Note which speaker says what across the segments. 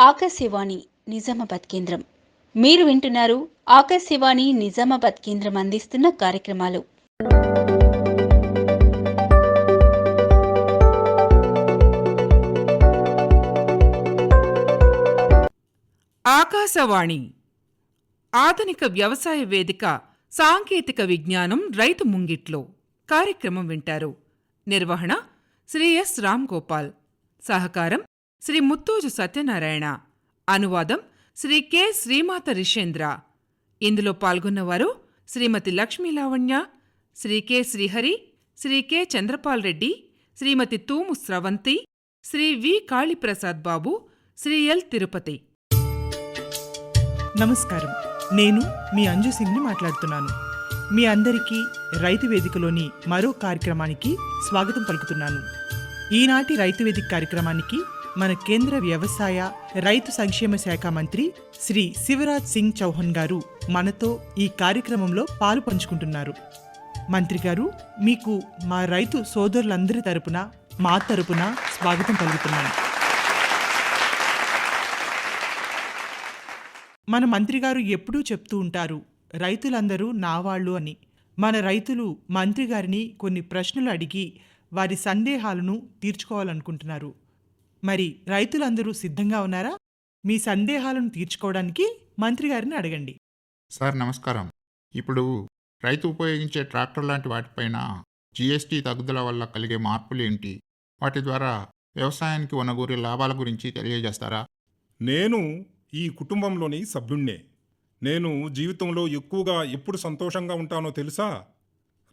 Speaker 1: ఆకాశవాణి నిజామాబాద్ కేంద్రం. మీరు వింటున్నారు ఆకాశవాణి నిజామాబాద్ కేంద్రం అందిస్తున్న కార్యక్రమాలు.
Speaker 2: ఆకాశవాణి ఆధునిక వ్యవసాయ వేదిక సాంకేతిక విజ్ఞానం రైతు ముంగిట్లో కార్యక్రమం వింటారు. నిర్వహణ శ్రీ ఎస్ రామ్ గోపాల్. సహకారం శ్రీ ముత్తూజు సత్యనారాయణ. అనువాదం శ్రీ కె శ్రీమాత రిషేంద్ర. ఇందులో పాల్గొన్నవారు శ్రీమతి లక్ష్మీ లావణ్య, శ్రీ కె శ్రీహరి, శ్రీ కె చంద్రపాల్ రెడ్డి, శ్రీమతి తూము స్రవంతి, శ్రీ వి కాళీప్రసాద్ బాబు, శ్రీ ఎల్ తిరుపతి.
Speaker 3: నమస్కారం, నేను మీ అంజు సింగ్ని మాట్లాడుతున్నాను. మీ అందరికీ రైతు వేదికలోని మరో కార్యక్రమానికి స్వాగతం పలుకుతున్నాను. ఈనాటి రైతు వేదిక కార్యక్రమానికి మన కేంద్ర వ్యవసాయ రైతు సంక్షేమ శాఖ మంత్రి శ్రీ శివరాజ్ సింగ్ చౌహాన్ గారు మనతో ఈ కార్యక్రమంలో పాలు పంచుకుంటున్నారు. మంత్రి గారు, మీకు మా రైతు సోదరులందరి తరపున, మా తరపున స్వాగతం పలుకుతున్నాను. మన మంత్రి గారు ఎప్పుడూ చెప్తూ ఉంటారు, రైతులందరూ నా వాళ్ళు అని. మన రైతులు మంత్రి గారిని కొన్ని ప్రశ్నలు అడిగి వారి సందేహాలను తీర్చుకోవాలనుకుంటున్నారు. మరి రైతులందరూ సిద్ధంగా ఉన్నారా? మీ సందేహాలను తీర్చుకోవడానికి మంత్రి గారిని అడగండి.
Speaker 4: సార్ నమస్కారం. ఇప్పుడు రైతు ఉపయోగించే ట్రాక్టర్ లాంటి వాటిపైన జీఎస్టీ తగ్గుదల వల్ల కలిగే మార్పులు ఏంటి? వాటి ద్వారా వ్యవసాయానికి వనగూరే లాభాల గురించి తెలియజేస్తారా?
Speaker 5: నేను ఈ కుటుంబంలోని సభ్యుణ్ణే. నేను జీవితంలో ఎక్కువగా ఎప్పుడు సంతోషంగా ఉంటానో తెలుసా?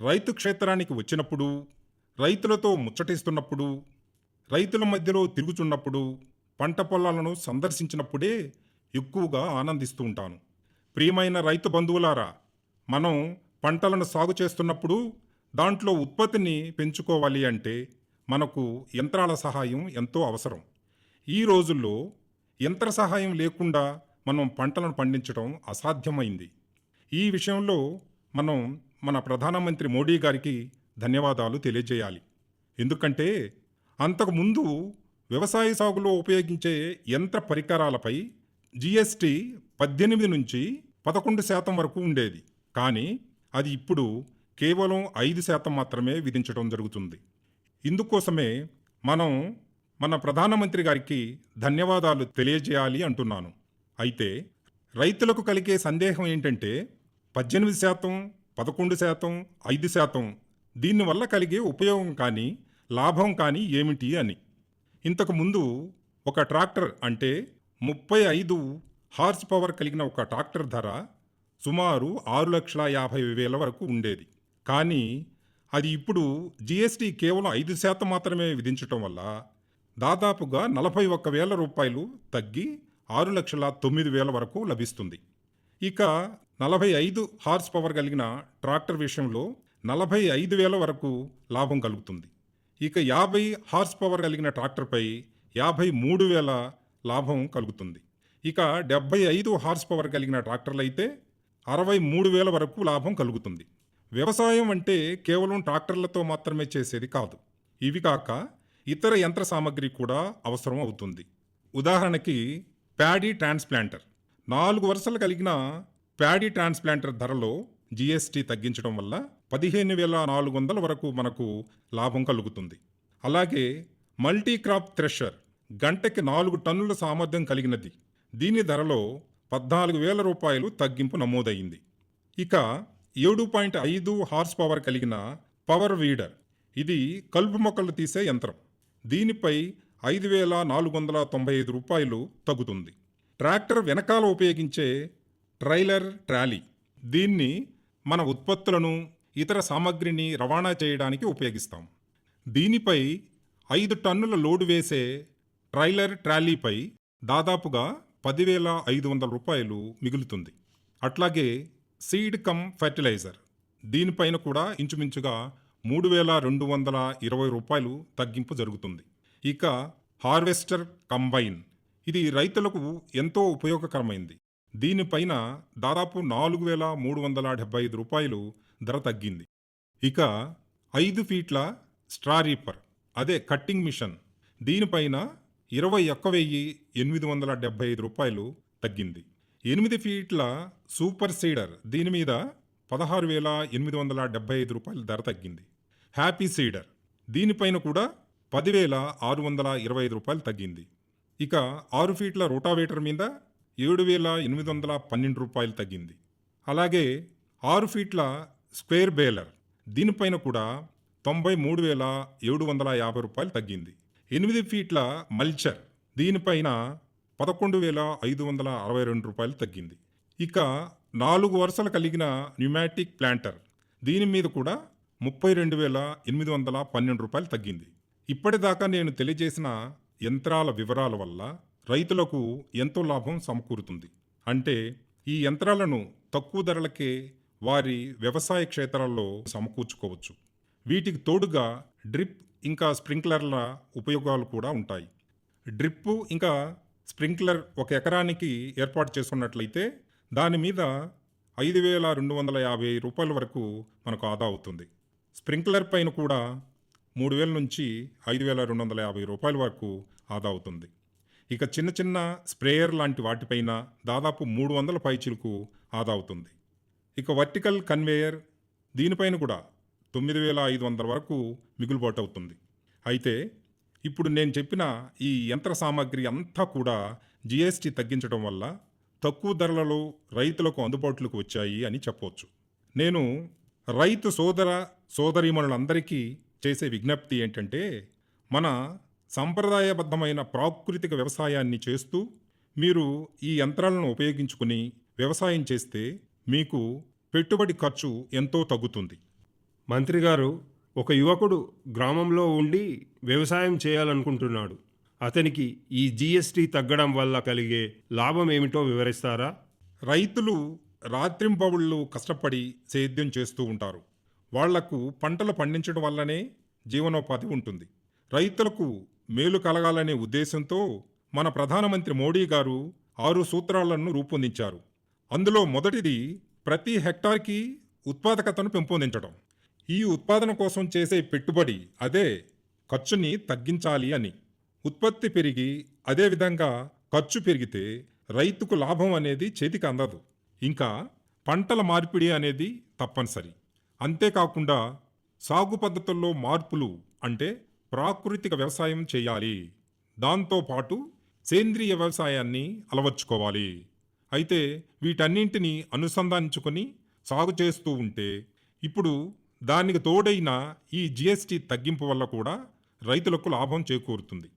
Speaker 5: రైతు క్షేత్రానికి వచ్చినప్పుడు, రైతులతో ముచ్చటిస్తున్నప్పుడు, రైతుల మధ్యలో తిరుగుచున్నప్పుడు, పంట పొలాలను సందర్శించినప్పుడే ఎక్కువగా ఆనందిస్తూ ఉంటాను. ప్రియమైన రైతు బంధువులారా, మనం పంటలను సాగు చేస్తున్నప్పుడు దాంట్లో ఉత్పత్తిని పెంచుకోవాలి అంటే మనకు యంత్రాల సహాయం ఎంతో అవసరం. ఈ రోజుల్లో యంత్ర సహాయం లేకుండా మనం పంటలను పండించడం అసాధ్యమైంది. ఈ విషయంలో మనం మన ప్రధానమంత్రి మోడీ గారికి ధన్యవాదాలు తెలియజేయాలి. ఎందుకంటే అంతకుముందు వ్యవసాయ సాగులో ఉపయోగించే యంత్ర పరికరాలపై జీఎస్టీ 18 నుంచి 11% వరకు ఉండేది. కానీ అది ఇప్పుడు కేవలం 5% మాత్రమే విధించడం జరుగుతుంది. ఇందుకోసమే మనం మన ప్రధానమంత్రి గారికి ధన్యవాదాలు తెలియజేయాలి అంటున్నాను. అయితే రైతులకు కలిగే సందేహం ఏంటంటే 18%, 11%, 5% దీనివల్ల కలిగే ఉపయోగం కానీ లాభం కానీ ఏమిటి అని. ఇంతకుముందు ఒక ట్రాక్టర్ అంటే 35 హార్స్ పవర్ కలిగిన ఒక ట్రాక్టర్ ధర సుమారు 6,50,000 వరకు ఉండేది. కానీ అది ఇప్పుడు జీఎస్టీ కేవలం 5% మాత్రమే విధించటం వల్ల దాదాపుగా 41,000 రూపాయలు తగ్గి 6,09,000 వరకు లభిస్తుంది. ఇక 45 హార్స్ పవర్ కలిగిన ట్రాక్టర్ విషయంలో 45,000 వరకు లాభం కలుగుతుంది. ఇక 50 హార్స్ పవర్ కలిగిన ట్రాక్టర్పై 53,000 లాభం కలుగుతుంది. ఇక 75 హార్స్ పవర్ కలిగిన ట్రాక్టర్లు అయితే 63,000 వరకు లాభం కలుగుతుంది. వ్యవసాయం అంటే కేవలం ట్రాక్టర్లతో మాత్రమే చేసేది కాదు. ఇవి కాక ఇతర యంత్ర సామగ్రి కూడా అవసరం అవుతుంది. ఉదాహరణకి ప్యాడీ ట్రాన్స్ప్లాంటర్. 4 వరుసలు కలిగిన ప్యాడీ ట్రాన్స్ప్లాంటర్ ధరలో జీఎస్టీ తగ్గించడం వల్ల 15,400 వరకు మనకు లాభం కలుగుతుంది. అలాగే మల్టీ క్రాప్ థ్రెషర్ గంటకి 4 టన్నుల సామర్థ్యం కలిగినది. దీని ధరలో 14,000 రూపాయలు తగ్గింపు నమోదయ్యింది. ఇక 7.5 హార్స్ పవర్ కలిగిన పవర్ వీడర్, ఇది కలుపు మొక్కలు తీసే యంత్రం. దీనిపై 5,495 రూపాయలు తగ్గుతుంది. ట్రాక్టర్ వెనకాల ఉపయోగించే ట్రైలర్ ట్రాలీ, దీన్ని మన ఉత్పత్తులను ఇతర సామగ్రిని రవాణా చేయడానికి ఉపయోగిస్తాం. దీనిపై 5 టన్నుల లోడు వేసే ట్రైలర్ ట్రాలీపై దాదాపుగా 10,500 రూపాయలు మిగులుతుంది. అట్లాగే సీడ్ కమ్ ఫెర్టిలైజర్, దీనిపైన కూడా ఇంచుమించుగా 3,220 రూపాయలు తగ్గింపు జరుగుతుంది. ఇక హార్వెస్టర్ కంబైన్, ఇది రైతులకు ఎంతో ఉపయోగకరమైంది. దీనిపైన దాదాపు 4,375 రూపాయలు ధర తగ్గింది. ఇక 5 ఫీట్ల స్ట్రా రీపర్, అదే కట్టింగ్ మిషన్, దీనిపైన 21,875 రూపాయలు తగ్గింది. 8 ఫీట్ల సూపర్ సీడర్ దీని మీద 16,875 రూపాయల ధర తగ్గింది. హ్యాపీ సీడర్ దీనిపైన కూడా 10,625 రూపాయలు తగ్గింది. ఇక 6 ఫీట్ల రోటావేటర్ మీద 7,812 రూపాయలు తగ్గింది. అలాగే 6 ఫీట్ల స్క్వేర్ బేలర్ దీనిపైన కూడా 93,750 రూపాయలు తగ్గింది. 8 ఫీట్ల మల్చర్ దీనిపైన 11,562 రూపాయలు తగ్గింది. ఇక 4 వరుసలు కలిగిన న్యూమాటిక్ ప్లాంటర్ దీని మీద కూడా 32,812 రూపాయలు తగ్గింది. ఇప్పటిదాకా నేను తెలియజేసిన యంత్రాల వివరాల వల్ల రైతులకు ఎంతో లాభం సమకూరుతుంది. అంటే ఈ యంత్రాలను తక్కువ ధరలకే వారి వ్యవసాయ క్షేత్రాల్లో సమకూర్చుకోవచ్చు. వీటికి తోడుగా డ్రిప్ ఇంకా స్ప్రింక్లర్ల ఉపయోగాలు కూడా ఉంటాయి. డ్రిప్ ఇంకా స్ప్రింక్లర్ 1 ఎకరానికి ఏర్పాటు చేసుకున్నట్లయితే దాని మీద 5,250 రూపాయల వరకు మనకు ఆదా అవుతుంది. స్ప్రింక్లర్ పైన కూడా 3,000 నుంచి 5,250 రూపాయల వరకు ఆదా అవుతుంది. ఇక చిన్న చిన్న స్ప్రేయర్ లాంటి వాటిపైన దాదాపు 300 పైచిలకు ఆదా అవుతుంది. ఇక వర్టికల్ కన్వేయర్ దీనిపైన కూడా 9,500 వరకు మిగులుబాటు అవుతుంది. అయితే ఇప్పుడు నేను చెప్పిన ఈ యంత్ర సామాగ్రి అంతా కూడా జిఎస్టీ తగ్గించడం వల్ల తక్కువ ధరలలో రైతులకు అందుబాటులోకి వచ్చాయి అని చెప్పవచ్చు. నేను రైతు సోదర సోదరీమణులందరికీ చేసే విజ్ఞప్తి ఏంటంటే, మన సంప్రదాయబద్ధమైన ప్రాకృతిక వ్యవసాయాన్ని చేస్తూ మీరు ఈ యంత్రాలను ఉపయోగించుకుని వ్యవసాయం చేస్తే మీకు పెట్టుబడి ఖర్చు ఎంతో తగ్గుతుంది.
Speaker 6: మంత్రి గారు, ఒక యువకుడు గ్రామంలో ఉండి వ్యవసాయం చేయాలనుకుంటున్నాడు. అతనికి ఈ జీఎస్టీ తగ్గడం వల్ల కలిగే లాభం ఏమిటో వివరిస్తారా?
Speaker 5: రైతులు రాత్రింబవళ్ళు కష్టపడి సేద్యం చేస్తూ ఉంటారు. వాళ్లకు పంటలు పండించడం వల్లనే జీవనోపాధి ఉంటుంది. రైతులకు మేలు కలగాలనే ఉద్దేశంతో మన ప్రధానమంత్రి మోడీ గారు 6 సూత్రాలను రూపొందించారు. అందులో మొదటిది ప్రతి హెక్టార్కి ఉత్పాదకతను పెంపొందించడం. ఈ ఉత్పాదన కోసం చేసే పెట్టుబడి అదే ఖర్చుని తగ్గించాలి అని. ఉత్పత్తి పెరిగి అదేవిధంగా ఖర్చు పెరిగితే రైతుకు లాభం అనేది చేతికి అందదు. ఇంకా పంటల మార్పిడి అనేది తప్పనిసరి. అంతేకాకుండా సాగు పద్ధతుల్లో మార్పులు అంటే ప్రాకృతిక వ్యవసాయం చేయాలి. దాంతోపాటు సేంద్రియ వ్యవసాయాన్ని అలవర్చుకోవాలి. అయితే వీటన్నింటినీ అనుసంధానించుకొని సాగు చేస్తూ ఉంటే ఇప్పుడు దానికి తోడైన ఈ జిఎస్టీ తగ్గింపు వల్ల కూడా రైతులకు లాభం చేకూరుతుంది.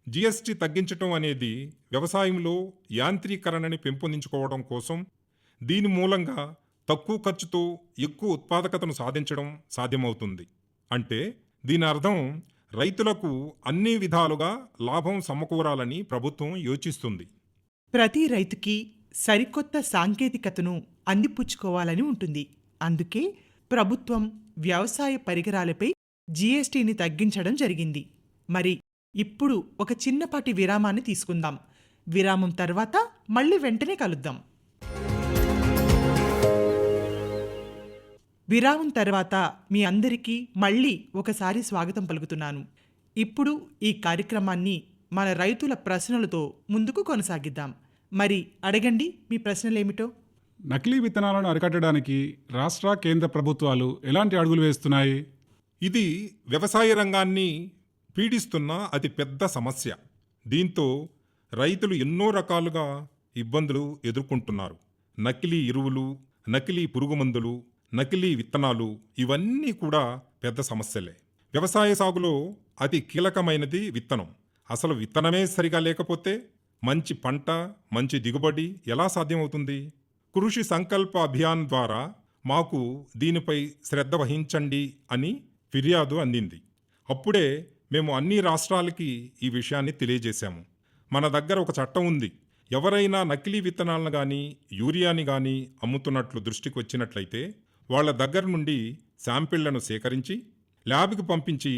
Speaker 5: జిఎస్టీ తగ్గించటం అనేది వ్యవసాయంలో యాంత్రీకరణని పెంపొందించుకోవడం కోసం, దీని మూలంగా తక్కువ ఖర్చుతో ఎక్కువ ఉత్పాదకతను సాధించడం సాధ్యమవుతుంది. అంటే దీని అర్థం రైతులకు అన్ని విధాలుగా లాభం సమకూరాలని ప్రభుత్వం యోచిస్తుంది.
Speaker 3: ప్రతి రైతుకి సరికొత్త సాంకేతికతను అందిపుచ్చుకోవాలని ఉంటుంది. అందుకే ప్రభుత్వం వ్యవసాయ పరికరాలపై జీఎస్టీని తగ్గించడం జరిగింది. మరి ఇప్పుడు ఒక చిన్నపాటి విరామాన్ని తీసుకుందాం. విరామం తర్వాత మళ్ళీ వెంటనే కలుద్దాం. విరామం తర్వాత మీ అందరికీ మళ్ళీ ఒకసారి స్వాగతం పలుకుతున్నాను. ఇప్పుడు ఈ కార్యక్రమాన్ని మన రైతుల ప్రశ్నలతో ముందుకు కొనసాగిద్దాం. మరి అడగండి, మీ ప్రశ్నలేమిటో.
Speaker 7: నకిలీ విత్తనాలను అరికట్టడానికి రాష్ట్ర కేంద్ర ప్రభుత్వాలు ఎలాంటి అడుగులు వేస్తున్నాయి?
Speaker 5: ఇది వ్యవసాయ రంగాన్ని పీడిస్తున్న అతి పెద్ద సమస్య. దీంతో రైతులు ఎన్నో రకాలుగా ఇబ్బందులు ఎదుర్కొంటున్నారు. నకిలీ ఎరువులు, నకిలీ పురుగుమందులు, నకిలీ విత్తనాలు ఇవన్నీ కూడా పెద్ద సమస్యలే. వ్యవసాయ సాగులో అతి కీలకమైనది విత్తనం. అసలు విత్తనమే సరిగా లేకపోతే మంచి పంట, మంచి దిగుబడి ఎలా సాధ్యమవుతుంది? కృషి సంకల్ప అభియాన్ ద్వారా మాకు దీనిపై శ్రద్ధ వహించండి అని ఫిర్యాదు అందింది. అప్పుడే మేము అన్ని రాష్ట్రాలకి ఈ విషయాన్ని తెలియజేశాము. మన దగ్గర ఒక చట్టం ఉంది. ఎవరైనా నకిలీ విత్తనాలను కానీ యూరియాని కానీ అమ్ముతున్నట్లు దృష్టికి వచ్చినట్లయితే వాళ్ళ దగ్గర నుండి శాంపిళ్లను సేకరించి ల్యాబ్కి పంపించి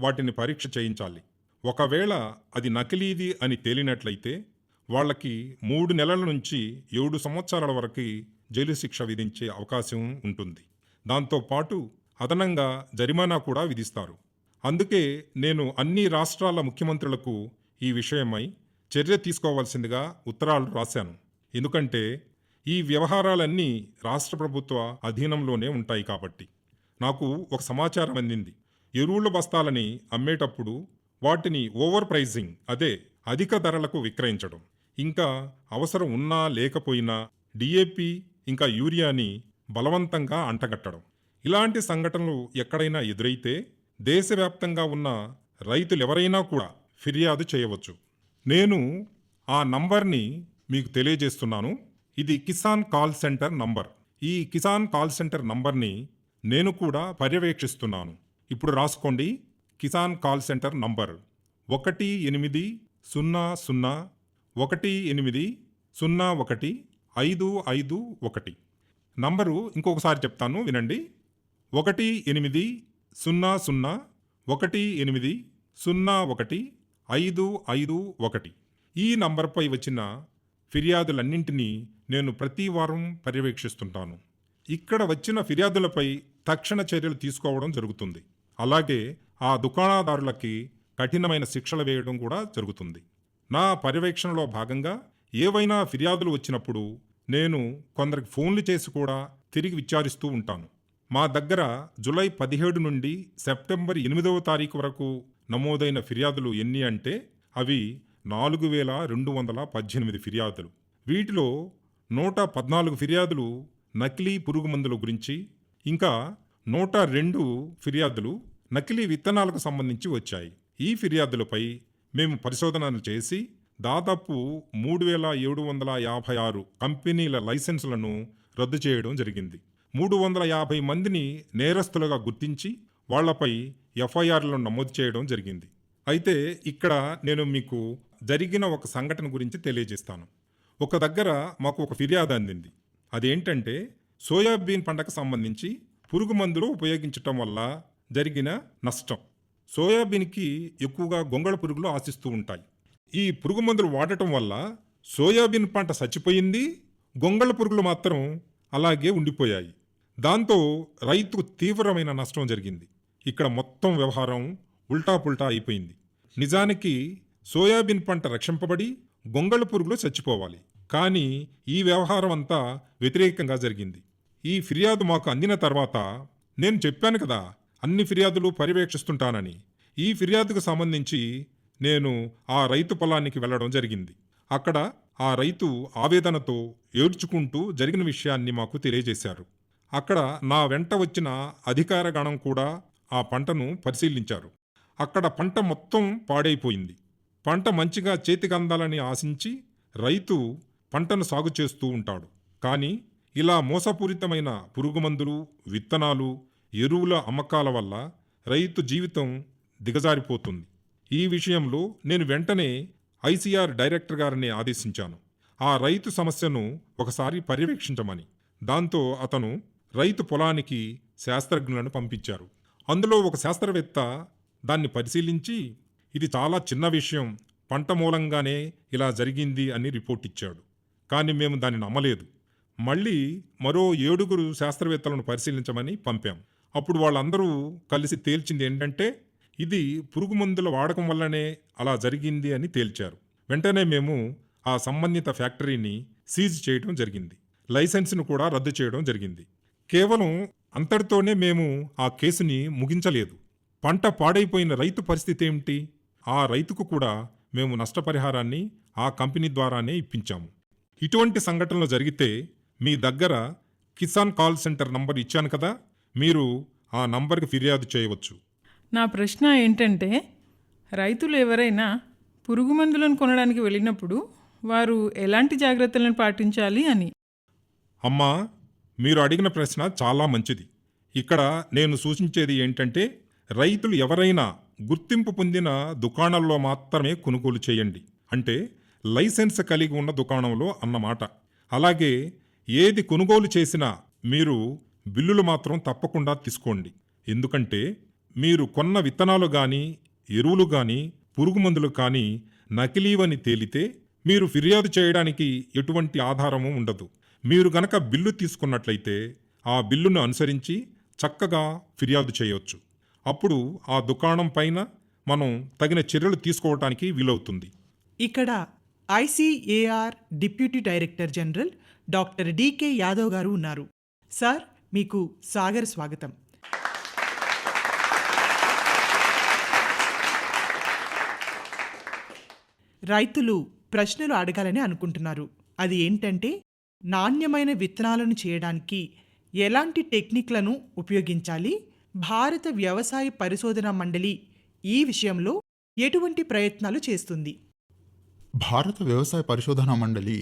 Speaker 5: వాటిని పరీక్ష చేయించాలి. ఒకవేళ అది నకిలీది అని తేలినట్లయితే వాళ్ళకి 3 నెలల నుంచి 7 సంవత్సరాల వరకు జైలు శిక్ష విధించే అవకాశం ఉంటుంది. దాంతోపాటు అదనంగా జరిమానా కూడా విధిస్తారు. అందుకే నేను అన్ని రాష్ట్రాల ముఖ్యమంత్రులకు ఈ విషయమై చర్య తీసుకోవాల్సిందిగా ఉత్తరాలు రాశాను. ఎందుకంటే ఈ వ్యవహారాలన్నీ రాష్ట్ర ప్రభుత్వ అధీనంలోనే ఉంటాయి కాబట్టి. నాకు ఒక సమాచారం అందింది. ఎరువుల బస్తాలని అమ్మేటప్పుడు వాటిని ఓవర్ ప్రైజింగ్, అదే అధిక ధరలకు విక్రయించడం, ఇంకా అవసరం ఉన్నా లేకపోయినా డిఏపి ఇంకా యూరియాని బలవంతంగా అంటగట్టడం, ఇలాంటి సంఘటనలు ఎక్కడైనా ఎదురైతే దేశవ్యాప్తంగా ఉన్న రైతులెవరైనా కూడా ఫిర్యాదు చేయవచ్చు. నేను ఆ నంబర్ని మీకు తెలియజేస్తున్నాను. ఇది కిసాన్ కాల్ సెంటర్ నంబర్. ఈ కిసాన్ కాల్ సెంటర్ నంబర్ని నేను కూడా పర్యవేక్షిస్తున్నాను. ఇప్పుడు రాసుకోండి. Kisan call centre number 18001010551. Number ఇంకొకసారి చెప్తాను, వినండి. 1800118010551. ఈ నంబర్పై వచ్చిన ఫిర్యాదులన్నింటినీ నేను ప్రతి వారం పర్యవేక్షిస్తుంటాను. ఇక్కడ వచ్చిన ఫిర్యాదులపై తక్షణ చర్యలు తీసుకోవడం జరుగుతుంది. అలాగే ఆ దుకాణదారులకి కఠినమైన శిక్షలు వేయడం కూడా జరుగుతుంది. నా పర్యవేక్షణలో భాగంగా ఏవైనా ఫిర్యాదులు వచ్చినప్పుడు నేను కొందరికి ఫోన్లు చేసి కూడా తిరిగి విచారిస్తూ ఉంటాను. మా దగ్గర జూలై 17 నుండి సెప్టెంబర్ 8వ తారీఖు వరకు నమోదైన ఫిర్యాదులు ఎన్ని అంటే అవి 4218 ఫిర్యాదులు. వీటిలో 114 ఫిర్యాదులు నకిలీ పురుగు మందుల గురించి, ఇంకా 102 ఫిర్యాదులు నకిలీ విత్తనాలకు సంబంధించి వచ్చాయి. ఈ ఫిర్యాదులపై మేము పరిశోధనలు చేసి దాదాపు 3756 కంపెనీల లైసెన్సులను రద్దు చేయడం జరిగింది. 350 మందిని నేరస్తులుగా గుర్తించి వాళ్లపై ఎఫ్ఐఆర్లను నమోదు చేయడం జరిగింది. అయితే ఇక్కడ నేను మీకు జరిగిన ఒక సంఘటన గురించి తెలియజేస్తాను. ఒక దగ్గర మాకు ఒక ఫిర్యాదు అందింది. అదేంటంటే సోయాబీన్ పంటకు సంబంధించి పురుగు మందులు ఉపయోగించటం వల్ల జరిగిన నష్టం. సోయాబీన్కి ఎక్కువగా గొంగళ పురుగులు ఆశిస్తూ ఉంటాయి. ఈ పురుగు మందులు వాడటం వల్ల సోయాబీన్ పంట చచ్చిపోయింది, గొంగళ పురుగులు మాత్రం అలాగే ఉండిపోయాయి. దాంతో రైతుకు తీవ్రమైన నష్టం జరిగింది. ఇక్కడ మొత్తం వ్యవహారం ఉల్టాపుల్టా అయిపోయింది. నిజానికి సోయాబీన్ పంట రక్షింపబడి గొంగళ పురుగులు చచ్చిపోవాలి, కానీ ఈ వ్యవహారం అంతా వ్యతిరేకంగా జరిగింది. ఈ ఫిర్యాదు మాకు అందిన తర్వాత నేను చెప్పాను కదా అన్ని ఫిర్యాదులు పర్యవేక్షిస్తుంటానని. ఈ ఫిర్యాదుకు సంబంధించి నేను ఆ రైతు పొలానికి వెళ్ళడం జరిగింది. అక్కడ ఆ రైతు ఆవేదనతో ఏడ్చుకుంటూ జరిగిన విషయాన్ని మాకు తెలియజేశారు. అక్కడ నా వెంట వచ్చిన అధికార గణం కూడా ఆ పంటను పరిశీలించారు. అక్కడ పంట మొత్తం పాడైపోయింది. పంట మంచిగా చేతికి అందాలని ఆశించి రైతు పంటను సాగు చేస్తూ ఉంటాడు. కానీ ఇలా మోసపూరితమైన పురుగుమందులు, విత్తనాలు, ఎరువుల అమ్మకాల వల్ల రైతు జీవితం దిగజారిపోతుంది. ఈ విషయంలో నేను వెంటనే ఐసీఆర్ డైరెక్టర్ గారిని ఆదేశించాను ఆ రైతు సమస్యను ఒకసారి పర్యవేక్షించమని. దాంతో అతను రైతు పొలానికి శాస్త్రజ్ఞులను పంపించారు. అందులో ఒక శాస్త్రవేత్త దాన్ని పరిశీలించి ఇది చాలా చిన్న విషయం, పంట మూలంగానే ఇలా జరిగింది అని రిపోర్ట్ ఇచ్చాడు. కానీ మేము దాన్ని నమ్మలేదు. మళ్ళీ మరో 7 శాస్త్రవేత్తలను పరిశీలించమని పంపాం. అప్పుడు వాళ్ళందరూ కలిసి తేల్చింది ఏంటంటే ఇది పురుగు మందుల వాడకం వల్లనే అలా జరిగింది అని తేల్చారు. వెంటనే మేము ఆ సంబంధిత ఫ్యాక్టరీని సీజ్ చేయడం జరిగింది. లైసెన్స్ను కూడా రద్దు చేయడం జరిగింది. కేవలం అంతటితోనే మేము ఆ కేసుని ముగించలేదు. పంట పాడైపోయిన రైతు పరిస్థితి ఏమిటి? ఆ రైతుకు కూడా మేము నష్టపరిహారాన్ని ఆ కంపెనీ ద్వారానే ఇప్పించాము. ఇటువంటి సంఘటనలు జరిగితే మీ దగ్గర కిసాన్ కాల్ సెంటర్ నంబర్ ఇచ్చాను కదా, మీరు ఆ నంబర్కి ఫిర్యాదు చేయవచ్చు.
Speaker 8: నా ప్రశ్న ఏంటంటే, రైతులు ఎవరైనా పురుగు మందులను కొనడానికి వెళ్ళినప్పుడు వారు ఎలాంటి జాగ్రత్తలను పాటించాలి అని.
Speaker 5: అమ్మా, మీరు అడిగిన ప్రశ్న చాలా మంచిది. ఇక్కడ నేను సూచించేది ఏంటంటే రైతులు ఎవరైనా గుర్తింపు పొందిన దుకాణాల్లో మాత్రమే కొనుగోలు చేయండి. అంటే లైసెన్స్ కలిగి ఉన్న దుకాణంలో అన్నమాట. అలాగే ఏది కొనుగోలు చేసినా మీరు బిల్లులు మాత్రం తప్పకుండా తీసుకోండి. ఎందుకంటే మీరు కొన్న విత్తనాలు కానీ, ఎరువులు కానీ, పురుగు మందులు కానీ నకిలీవని తేలితే మీరు ఫిర్యాదు చేయడానికి ఎటువంటి ఆధారము ఉండదు. మీరు గనక బిల్లు తీసుకున్నట్లయితే ఆ బిల్లును అనుసరించి చక్కగా ఫిర్యాదు చేయవచ్చు. అప్పుడు ఆ దుకాణం పైన మనం తగిన చర్యలు తీసుకోవటానికి వీలవుతుంది.
Speaker 3: ఇక్కడ ICAR deputy director general doctor DK Yadav గారు ఉన్నారు. సార్, మీకు సాగర్ స్వాగతం. రైతులు ప్రశ్నలు అడగాలని అనుకుంటున్నారు. అది ఏంటంటే, నాణ్యమైన విత్తనాలను చేయడానికి ఎలాంటి టెక్నిక్లను ఉపయోగించాలి, భారత వ్యవసాయ పరిశోధన మండలి ఈ విషయంలో ఎటువంటి ప్రయత్నాలు చేస్తుంది?
Speaker 4: భారత వ్యవసాయ పరిశోధనా మండలి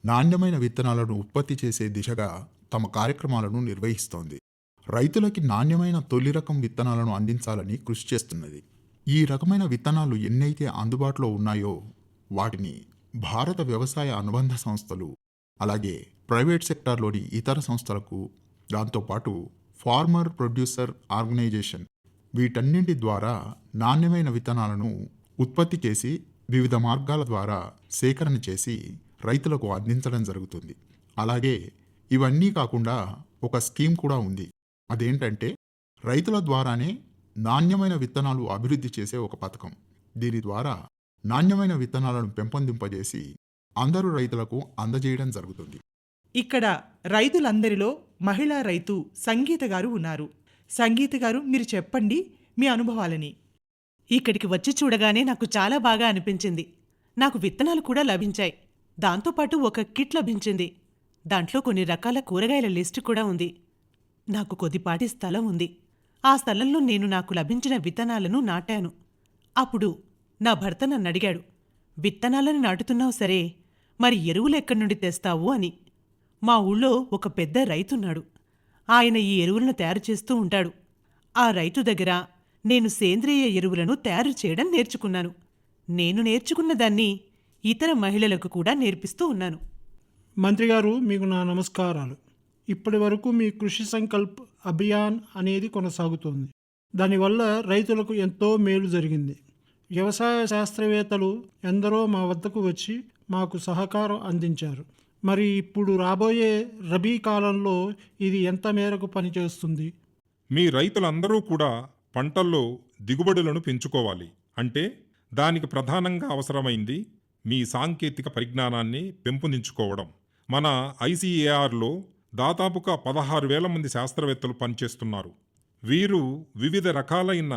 Speaker 4: నాణ్యమైన విత్తనాలను ఉత్పత్తి చేసే దిశగా తమ కార్యక్రమాలను నిర్వహిస్తోంది. రైతులకి నాణ్యమైన తొలి రకం విత్తనాలను అందించాలని కృషి చేస్తున్నది. ఈ రకమైన విత్తనాలు ఎన్నైతే అందుబాటులో ఉన్నాయో వాటిని భారత వ్యవసాయ అనుబంధ సంస్థలు, అలాగే ప్రైవేట్ సెక్టార్లోని ఇతర సంస్థలకు, దాంతోపాటు ఫార్మర్ ప్రొడ్యూసర్ ఆర్గనైజేషన్, వీటన్నింటి ద్వారా నాణ్యమైన విత్తనాలను ఉత్పత్తి చేసి వివిధ మార్గాల ద్వారా సేకరణ చేసి రైతులకు అందించడం జరుగుతుంది. అలాగే ఇవన్నీ కాకుండా ఒక స్కీమ్ కూడా ఉంది. అదేంటంటే, రైతుల ద్వారానే నాణ్యమైన విత్తనాలు అభివృద్ధి చేసే ఒక పథకం. దీని ద్వారా నాణ్యమైన విత్తనాలను పెంపొందింపజేసి అందరూ రైతులకు అందజేయడం జరుగుతుంది.
Speaker 3: ఇక్కడ రైతులందరిలో మహిళా రైతు సంగీత గారు ఉన్నారు. సంగీత గారు, మీరు చెప్పండి మీ అనుభవాలని.
Speaker 9: ఇక్కడికి వచ్చి చూడగానే నాకు చాలా బాగా అనిపించింది. నాకు విత్తనాలు కూడా లభించాయి. దాంతోపాటు ఒక కిట్ లభించింది. దాంట్లో కొన్ని రకాల కూరగాయల లిస్టు కూడా ఉంది. నాకు కొద్దిపాటి స్థలం ఉంది. ఆ స్థలంలో నేను నాకు లభించిన విత్తనాలను నాటాను. అప్పుడు నా భర్త నన్ను అడిగాడు, విత్తనాలను నాటుతున్నావు సరే, మరి ఎరువులు ఎక్కడి నుండి తెస్తావు అని. మా ఊళ్ళో ఒక పెద్ద రైతున్నాడు. ఆయన ఈ ఎరువులను తయారు చేస్తూ ఉంటాడు. ఆ రైతు దగ్గర నేను సేంద్రియ ఎరువులను తయారు చేయడం నేర్చుకున్నాను. నేను నేర్చుకున్న దాన్ని ఇతర మహిళలకు కూడా నేర్పిస్తూ ఉన్నాను.
Speaker 10: మంత్రి గారు, మీకు నా నమస్కారాలు. ఇప్పటి వరకు మీ కృషి సంకల్ప్ అభియాన్ అనేది కొనసాగుతోంది. దానివల్ల రైతులకు ఎంతో మేలు జరిగింది. వ్యవసాయ శాస్త్రవేత్తలు ఎందరో మా వద్దకు వచ్చి మాకు సహకారం అందించారు. మరి ఇప్పుడు రాబోయే రబీ కాలంలో ఇది ఎంత మేరకు పనిచేస్తుంది?
Speaker 5: మీ రైతులందరూ కూడా పంటల్లో దిగుబడులను పెంచుకోవాలి. అంటే దానికి ప్రధానంగా అవసరమైంది మీ సాంకేతిక పరిజ్ఞానాన్ని పెంపొందించుకోవడం. మన ఐసీఏఆర్లో దాదాపుగా 16,000 మంది శాస్త్రవేత్తలు పనిచేస్తున్నారు. వీరు వివిధ రకాలైన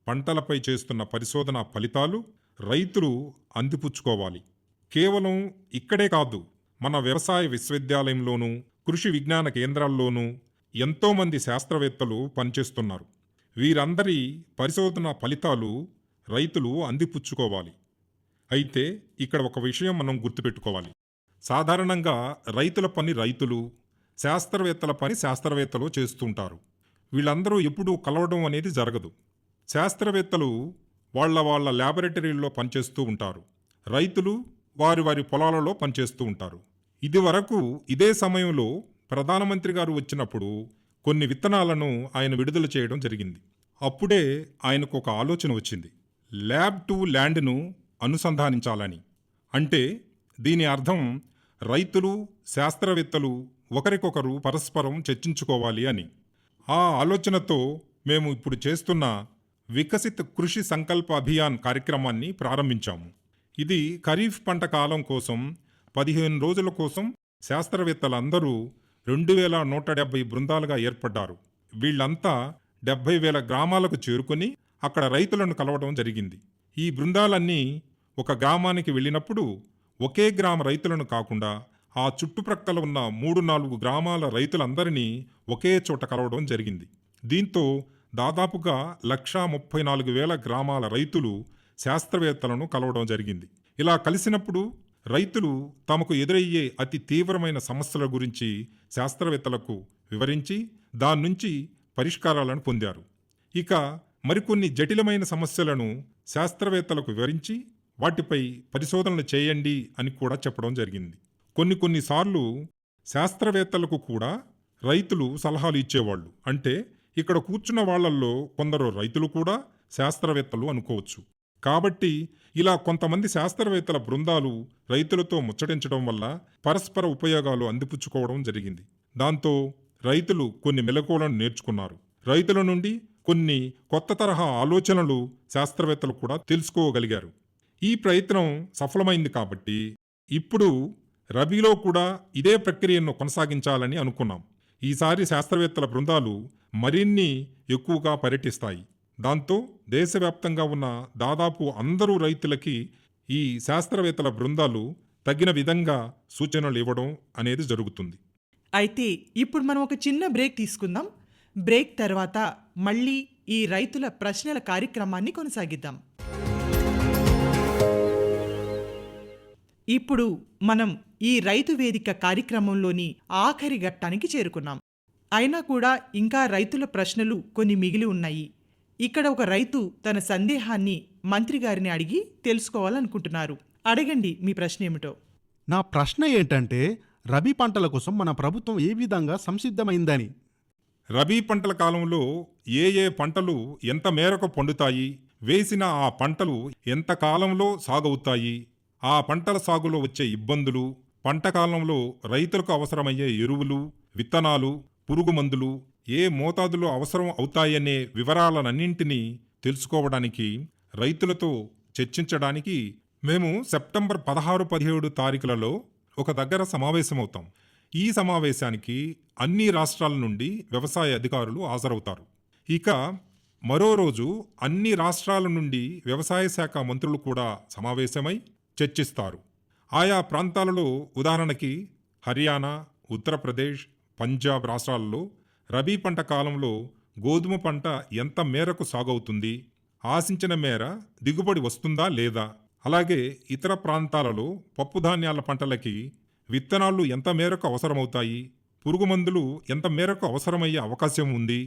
Speaker 5: పంటలపై చేస్తున్న పరిశోధన ఫలితాలు రైతులు అందిపుచ్చుకోవాలి. కేవలం ఇక్కడే కాదు, మన వ్యవసాయ విశ్వవిద్యాలయంలోనూ కృషి విజ్ఞాన కేంద్రాల్లోనూ ఎంతోమంది శాస్త్రవేత్తలు పనిచేస్తున్నారు. వీరందరి పరిశోధన ఫలితాలు రైతులు అందిపుచ్చుకోవాలి. అయితే ఇక్కడ ఒక విషయం మనం గుర్తుపెట్టుకోవాలి. సాధారణంగా రైతుల పని రైతులు, శాస్త్రవేత్తల పని శాస్త్రవేత్తలు చేస్తుంటారు. వీళ్ళందరూ ఎప్పుడూ కలవడం అనేది జరగదు. శాస్త్రవేత్తలు వాళ్ళ ల్యాబొరేటరీల్లో పనిచేస్తూ ఉంటారు. రైతులు వారి పొలాలలో పనిచేస్తూ ఉంటారు. ఇదివరకు ఇదే సమయంలో ప్రధానమంత్రి గారు వచ్చినప్పుడు కొన్ని విత్తనాలను ఆయన విడుదల చేయడం జరిగింది. అప్పుడే ఆయనకు ఒక ఆలోచన వచ్చింది, ల్యాబ్ టు ల్యాండ్ను అనుసంధానించాలని. అంటే దీని అర్థం రైతులు, శాస్త్రవేత్తలు ఒకరికొకరు పరస్పరం చర్చించుకోవాలి అని. ఆ ఆలోచనతో మేము ఇప్పుడు చేస్తున్న వికసిత్ కృషి సంకల్ప అభియాన్ కార్యక్రమాన్ని ప్రారంభించాము. ఇది ఖరీఫ్ పంట కాలం కోసం 15 రోజుల కోసం శాస్త్రవేత్తలందరూ 2,170 బృందాలుగా ఏర్పడ్డారు. వీళ్లంతా 70,000 గ్రామాలకు చేరుకుని అక్కడ రైతులను కలవడం జరిగింది. ఈ బృందాలన్నీ ఒక గ్రామానికి వెళ్ళినప్పుడు ఒకే గ్రామ రైతులను కాకుండా ఆ చుట్టుప్రక్కల ఉన్న 3-4 గ్రామాల రైతులందరినీ ఒకే చోట కలవడం జరిగింది. దీంతో దాదాపుగా 134,000 గ్రామాల రైతులు శాస్త్రవేత్తలను కలవడం జరిగింది. ఇలా కలిసినప్పుడు రైతులు తమకు ఎదురయ్యే అతి తీవ్రమైన సమస్యల గురించి శాస్త్రవేత్తలకు వివరించి దాని నుంచి పరిష్కారాలను పొందారు. ఇక మరికొన్ని జటిలమైన సమస్యలను శాస్త్రవేత్తలకు వివరించి వాటిపై పరిశోధనలు చేయండి అని కూడా చెప్పడం జరిగింది. కొన్నిసార్లు శాస్త్రవేత్తలకు కూడా రైతులు సలహాలు ఇచ్చేవాళ్ళు. అంటే ఇక్కడ కూర్చున్న వాళ్లల్లో కొందరు రైతులు కూడా శాస్త్రవేత్తలు అనుకోవచ్చు. కాబట్టి ఇలా కొంతమంది శాస్త్రవేత్తల బృందాలు రైతులతో ముచ్చటించడం వల్ల పరస్పర ఉపయోగాలు అందిపుచ్చుకోవడం జరిగింది. దాంతో రైతులు కొన్ని మెలకువలను నేర్చుకున్నారు. రైతుల నుండి కొన్ని కొత్త తరహా ఆలోచనలు శాస్త్రవేత్తలు కూడా తెలుసుకోగలిగారు. ఈ ప్రయత్నం సఫలమైంది కాబట్టి ఇప్పుడు రబీలో కూడా ఇదే ప్రక్రియను కొనసాగించాలని అనుకున్నాం. ఈసారి శాస్త్రవేత్తల బృందాలు మరిన్ని ఎక్కువగా పర్యటిస్తాయి. దాంతో దేశవ్యాప్తంగా ఉన్న దాదాపు అందరూ రైతులకి ఈ శాస్త్రవేత్తల బృందాలు తగిన విధంగా సూచనలు ఇవ్వడం అనేది జరుగుతుంది.
Speaker 3: అయితే ఇప్పుడు మనం ఒక చిన్న బ్రేక్ తీసుకుందాం. బ్రేక్ తర్వాత మళ్ళీ ఈ రైతుల ప్రశ్నల కార్యక్రమాన్ని కొనసాగిద్దాం. ఇప్పుడు మనం ఈ రైతు వేదిక కార్యక్రమంలోని ఆఖరి ఘట్టానికి చేరుకున్నాం. అయినా కూడా ఇంకా రైతుల ప్రశ్నలు కొన్ని మిగిలి ఉన్నాయి. ఇక్కడ ఒక రైతు తన సందేహాన్ని మంత్రి గారిని అడిగి తెలుసుకోవాలనుకుంటున్నారు. అడగండి మీ ప్రశ్న ఏమిటో.
Speaker 11: నా ప్రశ్న ఏంటంటే, రబీ పంటల కోసం మన ప్రభుత్వం ఏ విధంగా సంసిద్ధమైందని.
Speaker 5: రబీ పంటల కాలంలో ఏ ఏ పంటలు ఎంత మేరకు పండుతాయి, వేసిన ఆ పంటలు ఎంత కాలంలో సాగవుతాయి, ఆ పంటల సాగులో వచ్చే ఇబ్బందులు, పంట కాలంలో రైతులకు అవసరమయ్యే ఎరువులు, విత్తనాలు, పురుగు మందులు ఏ మోతాదులో అవసరం అవుతాయనే వివరాలనన్నింటినీ తెలుసుకోవడానికి, రైతులతో చర్చించడానికి మేము సెప్టెంబర్ 16-17 తారీఖులలో ఒక దగ్గర సమావేశమవుతాం. ఈ సమావేశానికి అన్ని రాష్ట్రాల నుండి వ్యవసాయ అధికారులు హాజరవుతారు. ఇక మరో రోజు అన్ని రాష్ట్రాల నుండి వ్యవసాయ శాఖ మంత్రులు కూడా సమావేశమై చర్చిస్తారు. ఆయా ప్రాంతాలలో ఉదాహరణకి హర్యానా, ఉత్తరప్రదేశ్, పంజాబ్ రాష్ట్రాల్లో రబీ పంట కాలంలో గోధుమ పంట ఎంత మేరకు సాగవుతుంది, ఆశించిన మేర దిగుబడి వస్తుందా లేదా, అలాగే ఇతర ప్రాంతాలలో పప్పుధాన్యాల పంటలకి విత్తనాలు ఎంత మేరకు అవసరమవుతాయి, పురుగు మందులు ఎంత మేరకు అవసరమయ్యే అవకాశం ఉంది,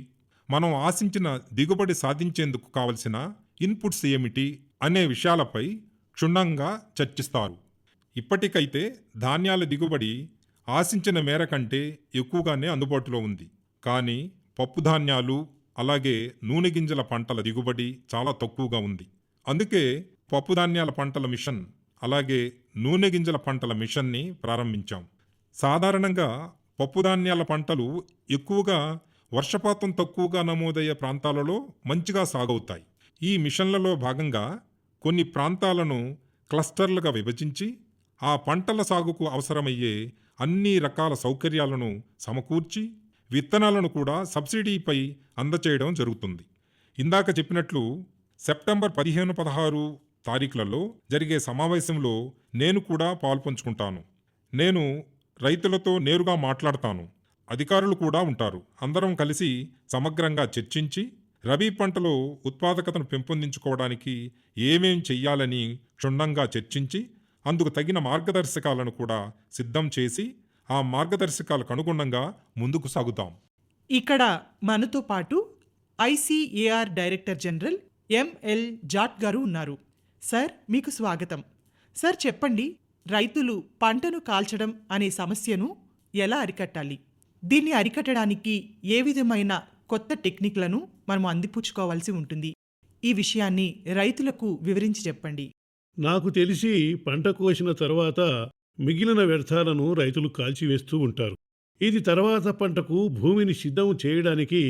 Speaker 5: మనం ఆశించిన దిగుబడి సాధించేందుకు కావలసిన ఇన్పుట్స్ ఏమిటి అనే విషయాలపై క్షుణ్ణంగా చర్చిస్తారు. ఇప్పటికైతే ధాన్యాల దిగుబడి ఆశించిన మేర కంటే ఎక్కువగానే అందుబాటులో ఉంది. కానీ పప్పుధాన్యాలు అలాగే నూనె గింజల పంటల దిగుబడి చాలా తక్కువగా ఉంది. అందుకే పప్పుధాన్యాల పంటల మిషన్ అలాగే నూనె గింజల పంటల మిషన్ని ప్రారంభించాం. సాధారణంగా పప్పుధాన్యాల పంటలు ఎక్కువగా వర్షపాతం తక్కువగా నమోదయ్యే ప్రాంతాలలో మంచిగా సాగవుతాయి. ఈ మిషన్లలో భాగంగా కొన్ని ప్రాంతాలను క్లస్టర్లుగా విభజించి ఆ పంటల సాగుకు అవసరమయ్యే అన్ని రకాల సౌకర్యాలను సమకూర్చి విత్తనాలను కూడా సబ్సిడీపై అందచేయడం జరుగుతుంది. ఇందాక చెప్పినట్లు సెప్టెంబర్ 15-16 తారీఖులలో జరిగే సమావేశంలో నేను కూడా పాల్పంచుకుంటాను. నేను రైతులతో నేరుగా మాట్లాడతాను. అధికారులు కూడా ఉంటారు. అందరం కలిసి సమగ్రంగా చర్చించి రబీ పంటలో ఉత్పాదకతను పెంపొందించుకోవడానికి ఏమేం చెయ్యాలని క్షుణ్ణంగా చర్చించి అందుకు తగిన మార్గదర్శకాలను కూడా సిద్ధం చేసి ఆ మార్గదర్శకాలకు అనుగుణంగా ముందుకు సాగుతాం.
Speaker 3: ఇక్కడ మనతో పాటు ICAR director general ML Jat గారు ఉన్నారు. సార్, మీకు స్వాగతం. సార్, చెప్పండి, రైతులు పంటను కాల్చడం అనే సమస్యను ఎలా అరికట్టాలి? దీన్ని అరికట్టడానికి ఏ విధమైన కొత్త టెక్నిక్లను మనం అందిపుచ్చుకోవాల్సి ఉంటుంది? ఈ విషయాన్ని రైతులకు వివరించి చెప్పండి.
Speaker 12: నాకు తెలిసి పంట కోసిన తర్వాత మిగిలిన వ్యర్థాలను రైతులు కాల్చివేస్తూ ఉంటారు. ఇది తర్వాత పంటకు భూమిని సిద్ధం చేయడానికి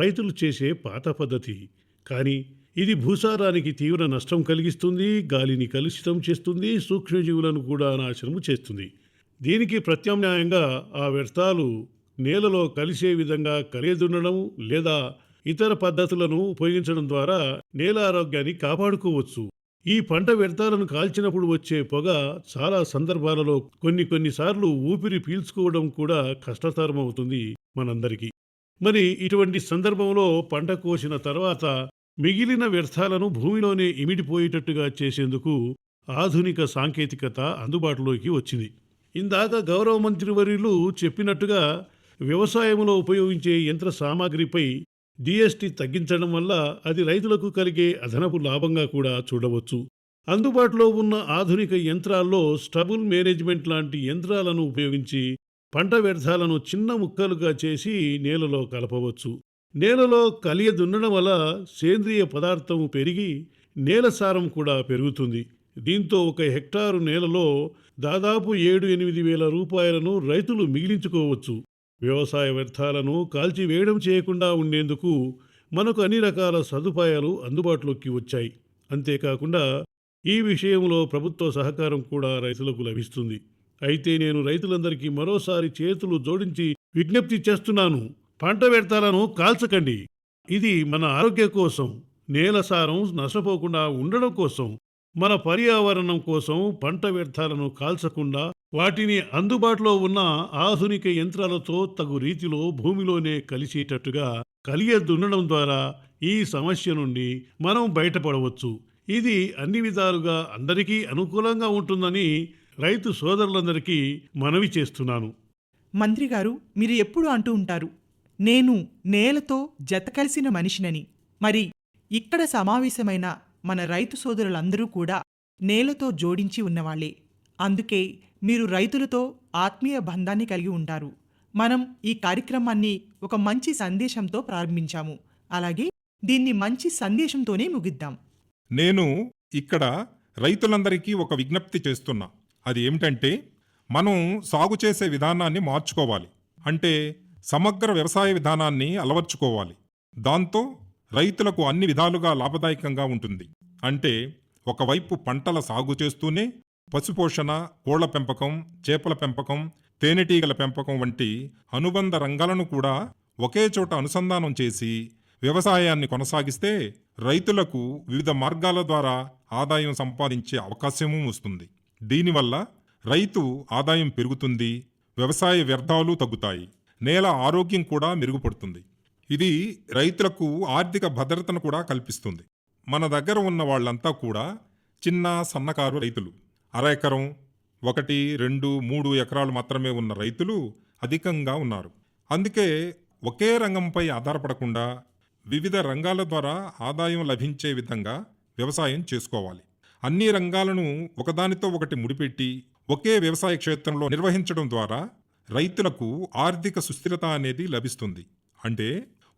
Speaker 12: రైతులు చేసే పాత పద్ధతి. కానీ ఇది భూసారానికి తీవ్ర నష్టం కలిగిస్తుంది, గాలిని కలుషితం చేస్తుంది, సూక్ష్మజీవులను కూడా నాశనము చేస్తుంది. దీనికి ప్రత్యామ్నాయంగా ఆ వ్యర్థాలు నేలలో కలిసే విధంగా కలియదున్నడం లేదా ఇతర పద్ధతులను ఉపయోగించడం ద్వారా నేల ఆరోగ్యాన్ని కాపాడుకోవచ్చు. ఈ పంట వ్యర్థాలను కాల్చినప్పుడు వచ్చే పొగ చాలా సందర్భాలలో కొన్నిసార్లు ఊపిరి పీల్చుకోవడం కూడా కష్టతరమవుతుంది మనందరికీ. మరి ఇటువంటి సందర్భంలో పంట కోసిన తర్వాత మిగిలిన వ్యర్థాలను భూమిలోనే ఇమిడిపోయేటట్టుగా చేసేందుకు ఆధునిక సాంకేతికత అందుబాటులోకి వచ్చింది. ఇందాక గౌరవ మంత్రివర్యులు చెప్పినట్టుగా వ్యవసాయంలో ఉపయోగించే యంత్ర సామాగ్రిపై జీఎస్టీ తగ్గించడం వల్ల అది రైతులకు కలిగే అదనపు లాభంగా కూడా చూడవచ్చు. అందుబాటులో ఉన్న ఆధునిక యంత్రాల్లో స్టబుల్ మేనేజ్మెంట్ లాంటి యంత్రాలను ఉపయోగించి పంట వ్యర్థాలను చిన్న ముక్కలుగా చేసి నేలలో కలపవచ్చు. నేలలో కలియ దున్నడం వల్ల సేంద్రియ పదార్థం పెరిగి నేల సారం కూడా పెరుగుతుంది. దీంతో 1 హెక్టారు నేలలో దాదాపు 7-8 వేల రూపాయలను రైతులు మిగిలించుకోవచ్చు. వ్యవసాయ వ్యర్థాలను కాల్చివేయడం చేయకుండా ఉండేందుకు మనకు అన్ని రకాల సదుపాయాలు అందుబాటులోకి వచ్చాయి. అంతేకాకుండా ఈ విషయంలో ప్రభుత్వ సహకారం కూడా రైతులకు లభిస్తుంది. అయితే నేను రైతులందరికీ మరోసారి చేతులు జోడించి విజ్ఞప్తి చేస్తున్నాను. పంట వ్యర్థాలను కాల్చకండి. ఇది మన ఆరోగ్యం కోసం, నేల సారం నష్టపోకుండా ఉండడం కోసం, మన పర్యావరణం కోసం పంట వ్యర్థాలను కాల్చకుండా వాటిని అందుబాటులో ఉన్న ఆధునిక యంత్రాలతో తగు రీతిలో భూమిలోనే కలిసేటట్టుగా కలియదున్నడం ద్వారా ఈ సమస్య నుండి మనం బయటపడవచ్చు. ఇది అన్ని విధాలుగా అందరికీ అనుకూలంగా ఉంటుందని రైతు సోదరులందరికీ మనవి చేస్తున్నాను.
Speaker 3: మంత్రి గారు, మీరు ఎప్పుడు అంటూ ఉంటారు, నేను నేలతో జత కలిసిన మనిషినని. మరి ఇక్కడ సమావేశమైన మన రైతు సోదరులందరూ కూడా నేలతో జోడించి ఉన్నవాళ్లే. అందుకే మీరు రైతులతో ఆత్మీయ బంధాన్ని కలిగి ఉంటారు. మనం ఈ కార్యక్రమాన్ని ఒక మంచి సందేశంతో ప్రారంభించాము. అలాగే దీన్ని మంచి సందేశంతోనే ముగిద్దాం.
Speaker 5: నేను ఇక్కడ రైతులందరికీ ఒక విజ్ఞప్తి చేస్తున్నా. అది ఏమిటంటే, మనం సాగు చేసే విధానాన్ని మార్చుకోవాలి. అంటే సమగ్ర వ్యవసాయ విధానాన్ని అలవర్చుకోవాలి. దాంతో రైతులకు అన్ని విధాలుగా లాభదాయకంగా ఉంటుంది. అంటే ఒకవైపు పంటల సాగు చేస్తూనే పశుపోషణ, కోళ్ల పెంపకం, చేపల పెంపకం, తేనెటీగల పెంపకం వంటి అనుబంధ రంగాలను కూడా ఒకే చోట అనుసంధానం చేసి వ్యవసాయాన్ని కొనసాగిస్తే రైతులకు వివిధ మార్గాల ద్వారా ఆదాయం సంపాదించే అవకాశమూ వస్తుంది. దీనివల్ల రైతు ఆదాయం పెరుగుతుంది, వ్యవసాయ వ్యర్థాలు తగ్గుతాయి, నేల ఆరోగ్యం కూడా మెరుగుపడుతుంది. ఇది రైతులకు ఆర్థిక భద్రతను కూడా కల్పిస్తుంది. మన దగ్గర ఉన్న వాళ్ళంతా కూడా చిన్న సన్నకారు రైతులు. అర ఎకరం, 1, 2, 3 ఎకరాలు మాత్రమే ఉన్న రైతులు అధికంగా ఉన్నారు. అందుకే ఒకే రంగంపై ఆధారపడకుండా వివిధ రంగాల ద్వారా ఆదాయం లభించే విధంగా వ్యవసాయం చేసుకోవాలి. అన్ని రంగాలను ఒకదానితో ఒకటి ముడిపెట్టి ఒకే వ్యవసాయ క్షేత్రంలో నిర్వహించడం ద్వారా రైతులకు ఆర్థిక సుస్థిరత అనేది లభిస్తుంది. అంటే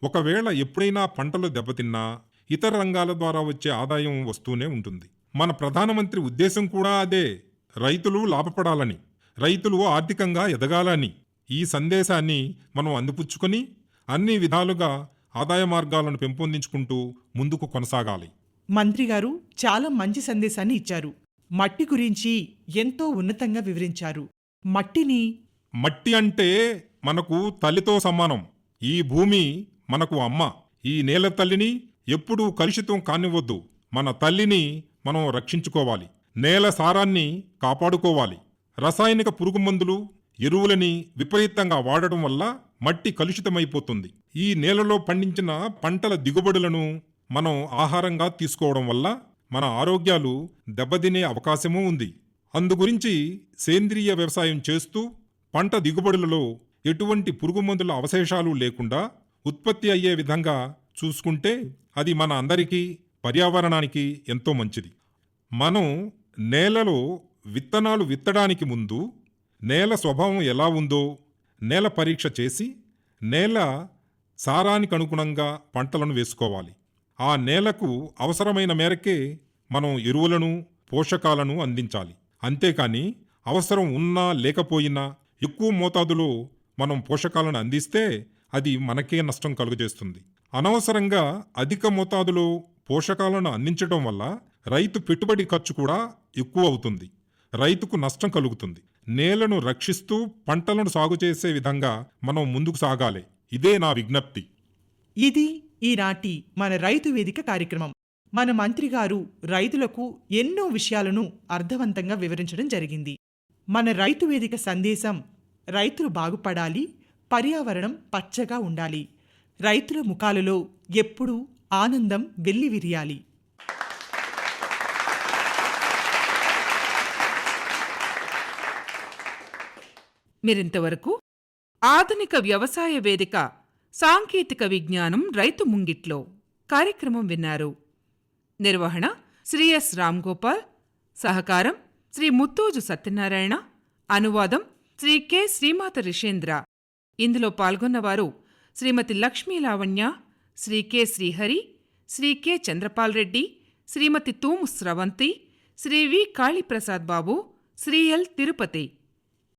Speaker 5: ఒకవేళ ఎప్పుడైనా పంటలు దెబ్బతిన్నా ఇతర రంగాల ద్వారా వచ్చే ఆదాయం వస్తూనే ఉంటుంది. మన ప్రధానమంత్రి ఉద్దేశం కూడా అదే. రైతులు లాభపడాలని, రైతులు ఆర్థికంగా ఎదగాలని. ఈ సందేశాన్ని మనం అందిపుచ్చుకొని అన్ని విధాలుగా ఆదాయ మార్గాలను పెంపొందించుకుంటూ ముందుకు కొనసాగాలి.
Speaker 3: మంత్రి గారు చాలా మంచి సందేశాన్ని ఇచ్చారు. మట్టి గురించి ఎంతో ఉన్నతంగా వివరించారు. మట్టి
Speaker 5: అంటే మనకు తల్లితో సమానం. ఈ భూమి మనకు అమ్మ. ఈ నేల తల్లిని ఎప్పుడూ కలుషితం కానివ్వద్దు. మన తల్లిని మనం రక్షించుకోవాలి. నేల సారాన్ని కాపాడుకోవాలి. రసాయనిక పురుగు మందులు, ఎరువులని విపరీతంగా వాడడం వల్ల మట్టి కలుషితమైపోతుంది. ఈ నేలలో పండించిన పంటల దిగుబడులను మనం ఆహారంగా తీసుకోవడం వల్ల మన ఆరోగ్యాలు దెబ్బతినే అవకాశమూ ఉంది. అందుగురించి సేంద్రియ వ్యవసాయం చేస్తూ పంట దిగుబడులలో ఎటువంటి పురుగు మందుల అవశేషాలు లేకుండా ఉత్పత్తి అయ్యే విధంగా చూసుకుంటే అది మన అందరికీ, పర్యావరణానికి ఎంతో మంచిది. మనం నేలలో విత్తనాలు విత్తడానికి ముందు నేల స్వభావం ఎలా ఉందో నేల పరీక్ష చేసి నేల సారానికి అనుగుణంగా పంటలను వేసుకోవాలి. ఆ నేలకు అవసరమైన మేరకే మనం ఎరువులను, పోషకాలను అందించాలి. అంతేకాని అవసరం ఉన్నా లేకపోయినా ఎక్కువ మోతాదులో మనం పోషకాలను అందిస్తే అది మనకే నష్టం కలుగజేస్తుంది. అనవసరంగా అధిక మోతాదులో పోషకాలను అందించడం వల్ల రైతు పెట్టుబడి ఖర్చు కూడా ఎక్కువ అవుతుంది. రైతుకు నష్టం కలుగుతుంది. నేలను రక్షిస్తూ పంటలను సాగు చేసే విధంగా మనం ముందుకు సాగాలి. ఇదే నా విజ్ఞప్తి.
Speaker 3: ఇది ఈనాటి మన రైతు వేదిక కార్యక్రమం. మన మంత్రి గారు రైతులకు ఎన్నో విషయాలను అర్థవంతంగా వివరించడం జరిగింది. మన రైతు వేదిక సందేశం: రైతులు బాగుపడాలి, పర్యావరణం పచ్చగా ఉండాలి, రైతుల ముఖాలలో ఎప్పుడూ ఆనందం వెల్లివిరియాలి.
Speaker 2: మీరింతవరకు ఆధునిక వ్యవసాయ వేదిక సాంకేతిక విజ్ఞానం రైతు ముంగిట్లో కార్యక్రమం విన్నారు. నిర్వహణ శ్రీ ఎస్ రామ్గోపాల్, సహకారం శ్రీ ముత్తోజు సత్యనారాయణ, అనువాదం శ్రీ కె శ్రీమాత రిషేంద్ర. ఇందులో పాల్గొన్నవారు శ్రీమతి లక్ష్మీ లావణ్య, శ్రీ కె శ్రీహరి, శ్రీ కె చంద్రపాల్ రెడ్డి, శ్రీమతి తూము స్రవంతి, శ్రీ వి కాళీప్రసాద్ బాబు, శ్రీ ఎల్ తిరుపతి.